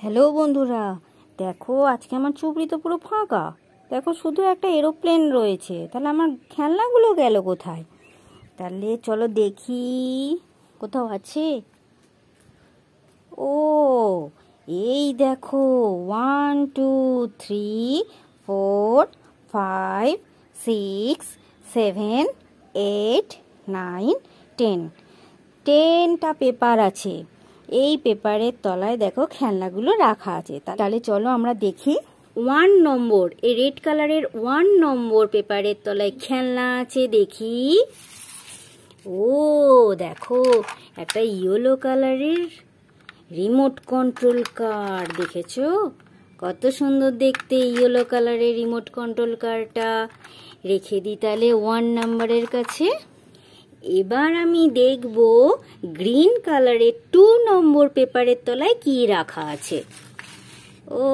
Hello বন্ধুরা, দেখো আজকে আমার চুবড়ি তো পুরো ফাঁকা। দেখো শুধু একটা এরোপ্লেন রয়েছে। তাহলে আমার খেলনাগুলো গেল কোথায়? তাহলে চলো দেখি, কোথাও আছে। ও, এই দেখো, 1 2 3 4 5 6 7 8 9 10 10টা পেপার আছে। এই পেপারের তলায় দেখো খেলনাগুলো রাখা আছে। তাহলে চলো আমরা দেখি। 1 নম্বর, এই রেড কালারের 1 নম্বর পেপারের তলায় খেলনা আছে, দেখি। ও দেখো, একটা ইয়েলো কালারের রিমোট কন্ট্রোল কার, দেখেছো? কত সুন্দর দেখতে ইয়েলো কালারের রিমোট কন্ট্রোল কারটা। রেখে দিই তাহলে 1 নম্বরের কাছে। এবার আমি দেখব গ্রিন কালারের 2 নম্বর পেপারের তলায় কি রাখা আছে। ও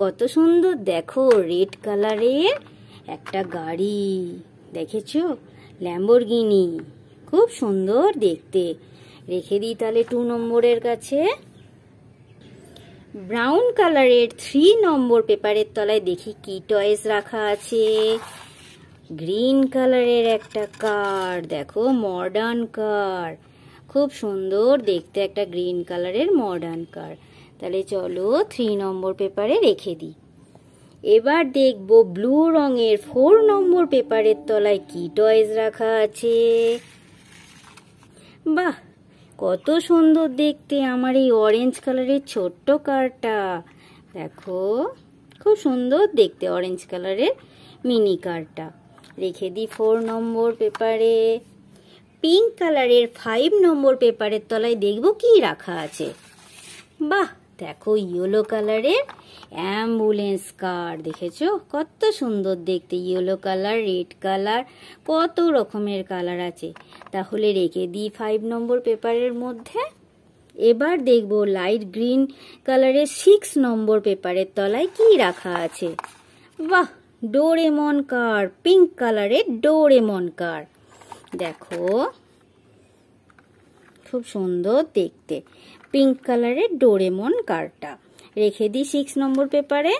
কত সুন্দর, দেখো রেড কালারের একটা গাড়ি, দেখেছো? ল্যাম্বরগিনি, খুব সুন্দর দেখতে। রেখে দিই তাহলে 2 নম্বরের কাছে। ব্রাউন কালারের 3 নম্বর পেপারের তলায় দেখি কি টয়েস রাখা আছে। গ্রিন কালারের একটা কার, দেখো মডার্ন কার, খুব সুন্দর দেখতে একটা গ্রিন কালারের মডার্ন কার। তাহলে চলো 3 নম্বর পেপারে রেখে দিই। এবার দেখবো ব্লু রঙের 4 নম্বর পেপারের তলায় কি টয়েস রাখা আছে। বাহ, কত সুন্দর দেখতে আমার এই অরেঞ্জ কালারের ছোট্ট কারটা। দেখো খুব সুন্দর দেখতে অরেঞ্জ কালারের মিনি কারটা। রেখে দিই 4 নম্বর পেপারে। পিঙ্ক কালারের 5 নম্বর পেপারের তলায় দেখব কি রাখা আছে। বাহ, দেখো ইয়েলো কালারের অ্যাম্বুলেন্স কার, দেখেছো? কত সুন্দর দেখতে, ইয়েলো কালার, রেড কালার, কত রকমের কালার আছে। তাহলে রেখে দিই 5 নম্বর পেপারের মধ্যে। এবার দেখব লাইট গ্রিন কালারের 6 নম্বর পেপারের তলায় কি রাখা আছে। বাহ, ডোরেমন কার, পিঙ্ক কালারের ডোরেমন কার, দেখো খুব সুন্দর দেখতে পিঙ্ক কালারের ডোরেমন কারটা। রেখে দিই 6 নম্বর পেপারে।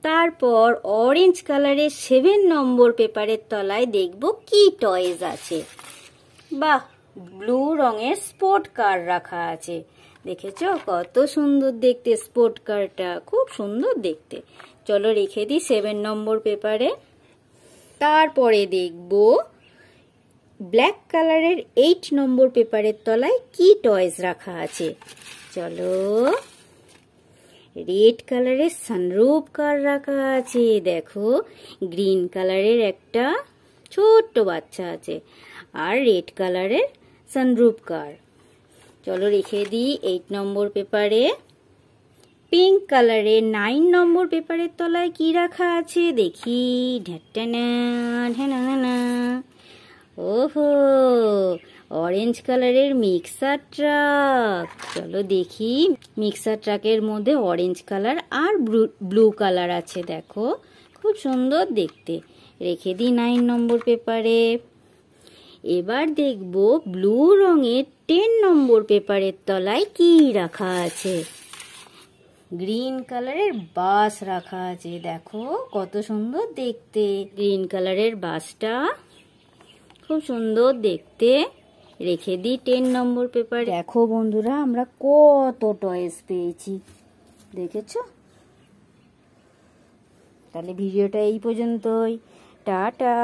তারপর অরেঞ্জ কালারের 7 নম্বর পেপারের তলায় দেখব কি টয়েস আছে। বাহ, ব্লু রঙের স্পোর্ট কার রাখা আছে, দেখেছো? কত সুন্দর দেখতে স্পোর্ট কারটা, খুব সুন্দর দেখতে। চলো রেখে দিই 7 নম্বর পেপারে। তারপরে দেখব ব্ল্যাক কালারের 8 নম্বর পেপারের তলায় কি টয়েস রাখা আছে। চলো, রেড কালারের সানরুফ কার রাখা আছে, দেখো গ্রিন কালারের একটা ছোট্ট বাচ্চা আছে, আর রেড কালারের সানরুফ কার। চলো রেখে দিই 8 নম্বর পেপারে। পিঙ্ক কালারের 9 নম্বর পেপারের তলায় কি রাখা আছে, দেখি। ঢ্যাটানা ঢ্যানা, ওহো, অরেঞ্জ কালারের মিক্সার ট্রাক। চলো দেখি, মিক্সার ট্রাকের মধ্যে অরেঞ্জ কালার আর ব্লু কালার আছে, দেখো খুব সুন্দর দেখতে। রেখে দিই 9 নম্বর পেপারে। এবার দেখব ব্লু রঙের 10 নম্বর পেপারের তলায় কি রাখা আছে। গ্রিন কালারের বাস রাখা আছে, দেখো কত সুন্দর দেখতে গ্রিন কালারের বাসটা, খুব সুন্দর দেখতে। রেখে দিই 10 নম্বর পেপার। দেখো বন্ধুরা, আমরা কত টয়েস পেয়েছি, দেখেছো? তাহলে ভিডিওটা এই পর্যন্তই। টাটা।